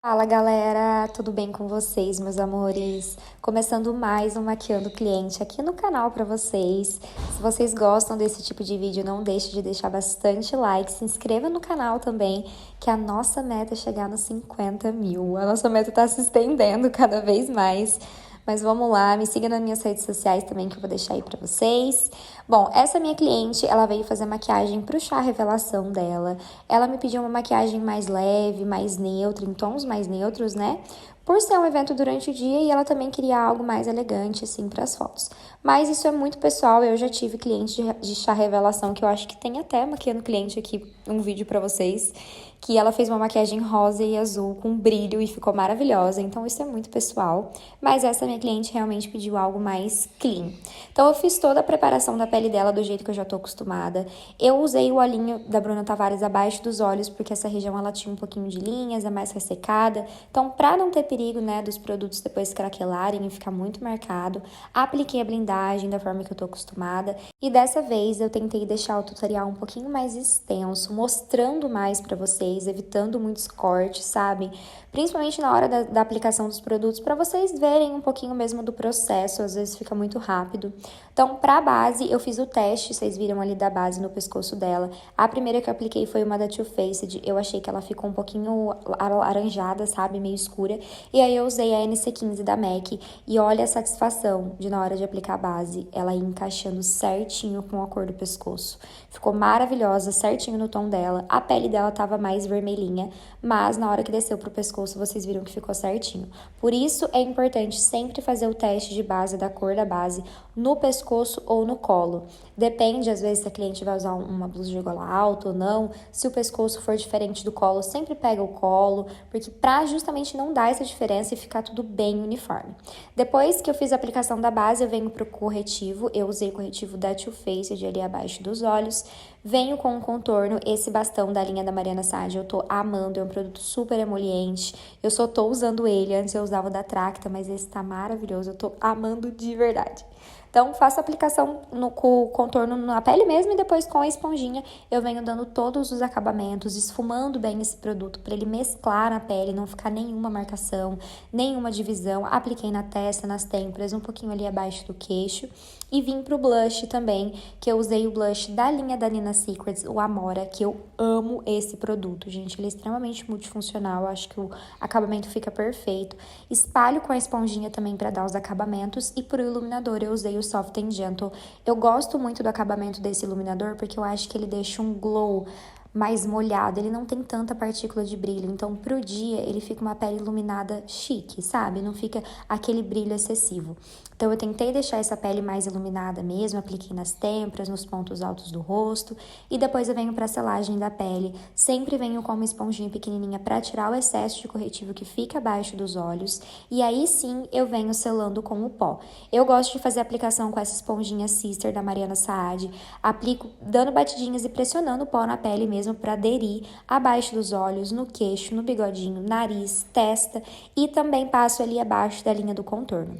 Fala galera, tudo bem com vocês, meus amores? Começando mais um Maquiando Cliente aqui no canal pra vocês. Se vocês gostam desse tipo de vídeo, não deixe de deixar bastante like, se inscreva no canal também, que a nossa meta é chegar nos 50 mil. A nossa meta tá se estendendo cada vez mais. Mas vamos lá, me siga nas minhas redes sociais também, que eu vou deixar aí pra vocês. Bom, essa minha cliente, ela veio fazer maquiagem pro chá revelação dela. Ela me pediu uma maquiagem mais leve, mais neutra, em tons mais neutros, né? Por ser um evento durante o dia e ela também queria algo mais elegante, assim, para as fotos. Mas isso é muito pessoal, eu já tive cliente de chá revelação, que eu acho que tem até maquiando cliente aqui, um vídeo pra vocês, que ela fez uma maquiagem rosa e azul com brilho e ficou maravilhosa, então isso é muito pessoal. Mas essa minha cliente realmente pediu algo mais clean. Então eu fiz toda a preparação da pele dela do jeito que eu já tô acostumada. Eu usei o olhinho da Bruna Tavares abaixo dos olhos, porque essa região ela tinha um pouquinho de linhas, é mais ressecada. Então, pra não ter perigo, né, dos produtos depois craquelarem e ficar muito marcado, apliquei a blindagem da forma que eu tô acostumada. E dessa vez eu tentei deixar o tutorial um pouquinho mais extenso, mostrando mais pra vocês, evitando muitos cortes, sabe? Principalmente na hora da aplicação dos produtos, para vocês verem um pouquinho mesmo do processo, às vezes fica muito rápido. Então, pra base, eu fiz o teste, vocês viram ali da base no pescoço dela. A primeira que eu apliquei foi uma da Too Faced, eu achei que ela ficou um pouquinho alaranjada, sabe? Meio escura. E aí eu usei a NC15 da MAC e olha a satisfação de na hora de aplicar a base, ela ia encaixando certinho com a cor do pescoço. Ficou maravilhosa, certinho no tom dela. A pele dela tava mais vermelhinha, mas na hora que desceu pro pescoço, vocês viram que ficou certinho. Por isso é importante sempre fazer o teste de base, da cor da base, no pescoço ou no colo. Depende, às vezes, se a cliente vai usar uma blusa de gola alta ou não. Se o pescoço for diferente do colo, sempre pega o colo, porque pra justamente não dar essa diferença e ficar tudo bem uniforme. Depois que eu fiz a aplicação da base, eu venho pro corretivo. Eu usei o corretivo da Too Faced ali abaixo dos olhos. Venho com um contorno, esse bastão da linha da Mariana Saad, eu tô amando, é um produto super emoliente. Eu só tô usando ele, antes eu usava o da Tracta, mas esse tá maravilhoso, eu tô amando de verdade. Então, faço a aplicação com o contorno na pele mesmo e depois com a esponjinha eu venho dando todos os acabamentos, esfumando bem esse produto para ele mesclar na pele, não ficar nenhuma marcação, nenhuma divisão. Apliquei na testa, nas têmporas, um pouquinho ali abaixo do queixo. E vim pro blush também, que eu usei o blush da linha da Nina Secrets, o Amora, que eu amo esse produto, gente. Ele é extremamente multifuncional, eu acho que o acabamento fica perfeito. Espalho com a esponjinha também para dar os acabamentos. E pro iluminador eu usei o Soft and Gentle. Eu gosto muito do acabamento desse iluminador, porque eu acho que ele deixa um glow mais molhado, ele não tem tanta partícula de brilho, então pro dia ele fica uma pele iluminada chique, sabe? Não fica aquele brilho excessivo. Então eu tentei deixar essa pele mais iluminada mesmo, apliquei nas têmporas, nos pontos altos do rosto e depois eu venho pra selagem da pele. Sempre venho com uma esponjinha pequenininha pra tirar o excesso de corretivo que fica abaixo dos olhos e aí sim eu venho selando com o pó. Eu gosto de fazer a aplicação com essa esponjinha Sister da Mariana Saad, aplico dando batidinhas e pressionando o pó na pele mesmo para aderir abaixo dos olhos, no queixo, no bigodinho, nariz, testa e também passo ali abaixo da linha do contorno.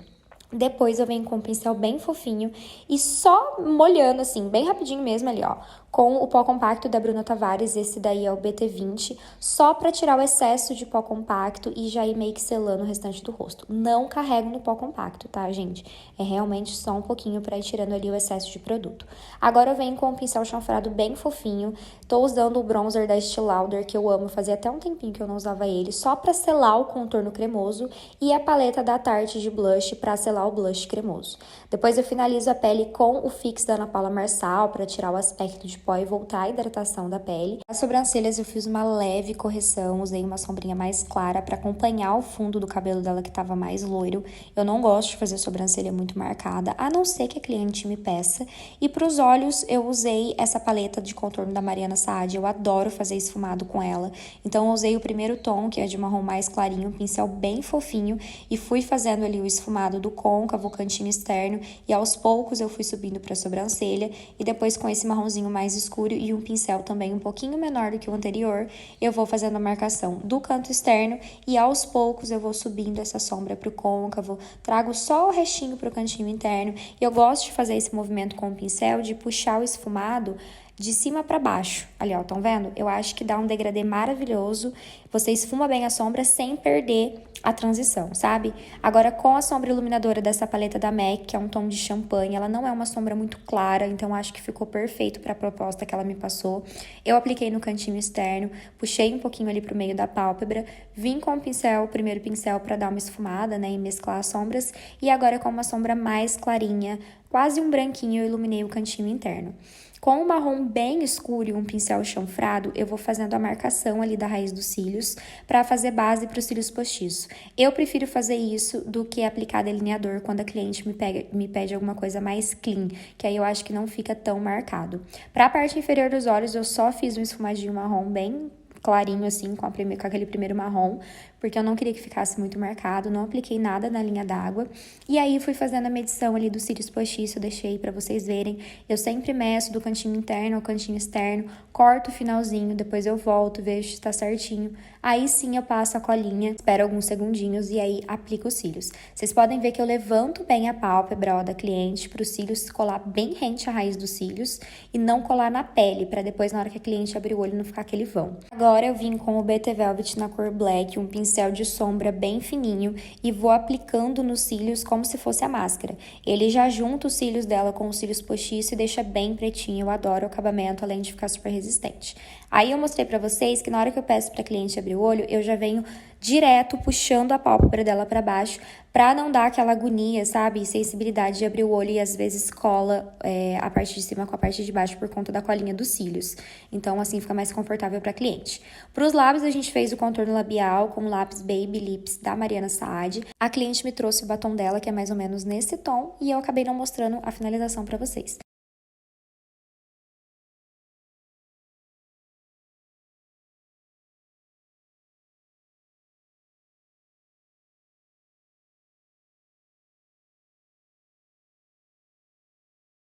Depois eu venho com um pincel bem fofinho e só molhando assim, bem rapidinho mesmo ali, ó, com o pó compacto da Bruna Tavares, esse daí é o BT20, só pra tirar o excesso de pó compacto e já ir meio que selando o restante do rosto. Não carrego no pó compacto, tá, gente? É realmente só um pouquinho pra ir tirando ali o excesso de produto. Agora eu venho com um pincel chanfrado bem fofinho, tô usando o bronzer da Estée Lauder, que eu amo, fazia até um tempinho que eu não usava ele, só pra selar o contorno cremoso, e a paleta da Tarte de blush pra selar o blush cremoso. Depois eu finalizo a pele com o Fix da Ana Paula Marçal pra tirar o aspecto de pó e voltar a hidratação da pele. As sobrancelhas eu fiz uma leve correção, usei uma sombrinha mais clara para acompanhar o fundo do cabelo dela que estava mais loiro. Eu não gosto de fazer sobrancelha muito marcada, a não ser que a cliente me peça. E para os olhos eu usei essa paleta de contorno da Mariana Saad, eu adoro fazer esfumado com ela. Então eu usei o primeiro tom, que é de marrom mais clarinho, um pincel bem fofinho, e fui fazendo ali o esfumado do côncavo côncavo, o cantinho externo, e aos poucos eu fui subindo para a sobrancelha, e depois com esse marronzinho mais escuro e um pincel também um pouquinho menor do que o anterior, eu vou fazendo a marcação do canto externo, e aos poucos eu vou subindo essa sombra para o côncavo, trago só o restinho para o cantinho interno, e eu gosto de fazer esse movimento com o pincel, de puxar o esfumado de cima para baixo. Ali, ó, estão vendo? Eu acho que dá um degradê maravilhoso. Você esfuma bem a sombra sem perder a transição, sabe? Agora, com a sombra iluminadora dessa paleta da MAC, que é um tom de champanhe, ela não é uma sombra muito clara, então acho que ficou perfeito para a proposta que ela me passou. Eu apliquei no cantinho externo, puxei um pouquinho ali pro meio da pálpebra, vim com o primeiro pincel para dar uma esfumada, né, e mesclar as sombras, e agora com uma sombra mais clarinha, quase um branquinho, eu iluminei o cantinho interno. Com um marrom bem escuro e um pincel chanfrado, eu vou fazendo a marcação ali da raiz dos cílios para fazer base para os cílios postiços. Eu prefiro fazer isso do que aplicar delineador quando a cliente me pede alguma coisa mais clean, que aí eu acho que não fica tão marcado. Para a parte inferior dos olhos, eu só fiz um esfumadinho marrom bem clarinho assim, com aquele primeiro marrom, porque eu não queria que ficasse muito marcado, não apliquei nada na linha d'água. E aí fui fazendo a medição ali dos cílios postiços, eu deixei pra vocês verem. Eu sempre meço do cantinho interno ao cantinho externo, corto o finalzinho, depois eu volto, vejo se tá certinho. Aí sim eu passo a colinha, espero alguns segundinhos e aí aplico os cílios. Vocês podem ver que eu levanto bem a pálpebra, ó, da cliente, para os cílios colar bem rente à raiz dos cílios e não colar na pele, para depois na hora que a cliente abrir o olho não ficar aquele vão. Agora eu vim com o BT Velvet na cor Black, um pincel de sombra bem fininho e vou aplicando nos cílios como se fosse a máscara. Ele já junta os cílios dela com os cílios postiços e deixa bem pretinho. Eu adoro o acabamento, além de ficar super resistente. Aí eu mostrei pra vocês que na hora que eu peço pra cliente abrir o olho, eu já venho direto puxando a pálpebra dela pra baixo, pra não dar aquela agonia, sabe? Sensibilidade de abrir o olho e às vezes cola a parte de cima com a parte de baixo por conta da colinha dos cílios. Então, assim, fica mais confortável pra cliente. Pros lábios, a gente fez o contorno labial com o lápis Baby Lips da Mariana Saad. A cliente me trouxe o batom dela, que é mais ou menos nesse tom, e eu acabei não mostrando a finalização pra vocês.